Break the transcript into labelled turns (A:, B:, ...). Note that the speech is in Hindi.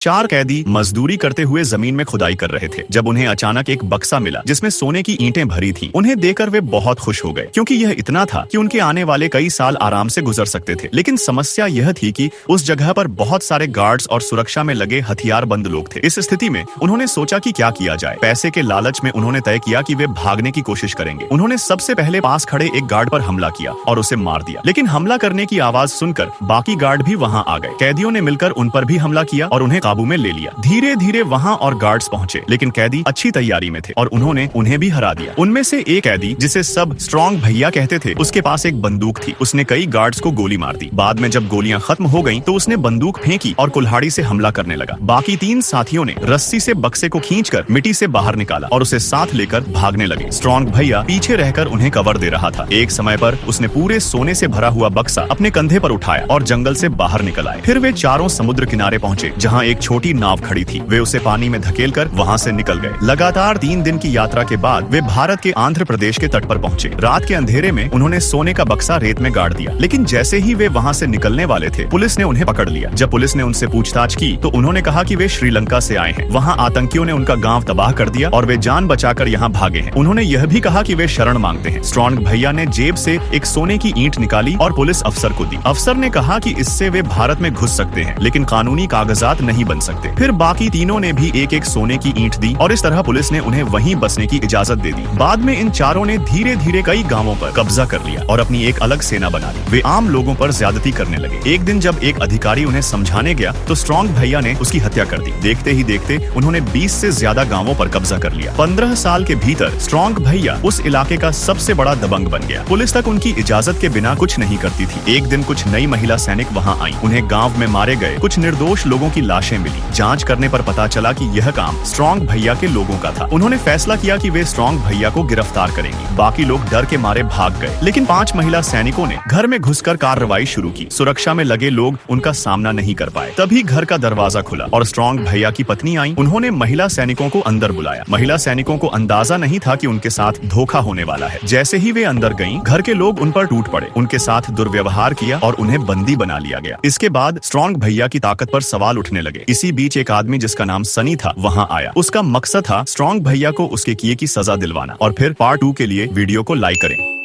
A: चार कैदी मजदूरी करते हुए जमीन में खुदाई कर रहे थे जब उन्हें अचानक एक बक्सा मिला जिसमें सोने की ईंटें भरी थीं। उन्हें देखकर वे बहुत खुश हो गए क्योंकि यह इतना था कि उनके आने वाले कई साल आराम से गुजर सकते थे। लेकिन समस्या यह थी कि उस जगह पर बहुत सारे गार्ड्स और सुरक्षा में लगे हथियारबंद लोग थे। इस स्थिति में उन्होंने सोचा कि क्या किया जाए। पैसे के लालच में उन्होंने तय किया कि वे भागने की कोशिश करेंगे। उन्होंने सबसे पहले पास खड़े एक गार्ड पर हमला किया और उसे मार दिया। लेकिन हमला करने की आवाज सुनकर बाकी गार्ड भी वहाँ आ गए। कैदियों ने मिलकर उन पर भी हमला किया और उन्हें काबू में ले लिया। धीरे धीरे वहाँ और गार्ड्स पहुँचे, लेकिन कैदी अच्छी तैयारी में थे और उन्होंने उन्हें भी हरा दिया। उनमें से एक कैदी, जिसे सब स्ट्रॉन्ग भैया कहते थे, उसके पास एक बंदूक थी। उसने कई गार्ड्स को गोली मार दी। बाद में जब गोलियां खत्म हो गईं, तो उसने बंदूक फेंकी और कुल्हाड़ी से हमला करने लगा। बाकी तीन साथियों ने रस्सी से बक्से को खींचकर मिट्टी से बाहर निकाला और उसे साथ लेकर भागने लगे। स्ट्रॉन्ग भैया पीछे रहकर उन्हें कवर दे रहा था। एक समय पर उसने पूरे सोने से भरा हुआ बक्सा अपने कंधे पर उठाया और जंगल से बाहर निकल आए। फिर वे चारों समुद्र किनारे पहुंचे जहां एक छोटी नाव खड़ी थी। वे उसे पानी में धकेलकर वहां से निकल गए। लगातार 3 दिन की यात्रा के बाद वे भारत के आंध्र प्रदेश के तट पर पहुंचे। रात के अंधेरे में उन्होंने सोने का बक्सा रेत में गाड़ दिया। लेकिन जैसे ही वे वहां से निकलने वाले थे, पुलिस ने उन्हें पकड़ लिया। जब पुलिस ने उनसे पूछताछ की तो उन्होंने कहा कि वे श्रीलंका से आए हैं। वहां आतंकियों ने उनका गांव तबाह कर दिया और वे जान बचाकर यहाँ भागे हैं। उन्होंने यह भी कहा कि वे शरण मांगते हैं। स्ट्रॉन्ग भैया ने जेब से एक सोने की ईंट निकाली और पुलिस अफसर को दी। अफसर ने कहा कि इससे वे भारत में घुस सकते हैं, लेकिन कानूनी कागजात नहीं बन सकते। फिर बाकी तीनों ने भी एक एक सोने की ईंट दी और इस तरह पुलिस ने उन्हें वहीं बसने की इजाजत दे दी। बाद में इन चारों ने धीरे धीरे कई गांवों पर कब्जा कर लिया और अपनी एक अलग सेना बना ली। वे आम लोगों पर ज्यादती करने लगे। एक दिन जब एक अधिकारी उन्हें समझाने गया तो स्ट्रॉन्ग भैया ने उसकी हत्या कर दी। देखते ही देखते उन्होंने 20 से ज्यादा गांवों पर कब्जा कर लिया। 15 साल के भीतर स्ट्रॉन्ग भैया उस इलाके का सबसे बड़ा दबंग बन गया। पुलिस तक उनकी इजाजत के बिना कुछ नहीं करती थी। एक दिन कुछ नई महिला सैनिक वहाँ आई। उन्हें गाँव में मारे गए कुछ निर्दोष लोगों की लाशें मिली। जाँच करने पर पता चला कि यह काम स्ट्रॉन्ग भैया के लोगों का था। उन्होंने फैसला किया कि वे स्ट्रॉन्ग भैया को गिरफ्तार करेंगे। बाकी लोग डर के मारे भाग गए, लेकिन 5 महिला सैनिकों ने घर में घुसकर कार्रवाई शुरू की। सुरक्षा में लगे लोग उनका सामना नहीं कर पाए। तभी घर का दरवाजा खुला और स्ट्रॉन्ग भैया की पत्नी आई। उन्होंने महिला सैनिकों को अंदर बुलाया। महिला सैनिकों को अंदाजा नहीं था कि उनके साथ धोखा होने वाला है। जैसे ही वे अंदर गईं, घर के लोग उन पर टूट पड़े, उनके साथ दुर्व्यवहार किया और उन्हें बंदी बना लिया गया। इसके बाद स्ट्रॉन्ग भैया की ताकत पर सवाल उठने लगे। इसी बीच एक आदमी जिसका नाम सनी था वहाँ आया। उसका मकसद था स्ट्रॉन्ग भैया को उसके किए की सजा दिलवाना। और फिर पार्ट 2 के लिए वीडियो को लाइक करें।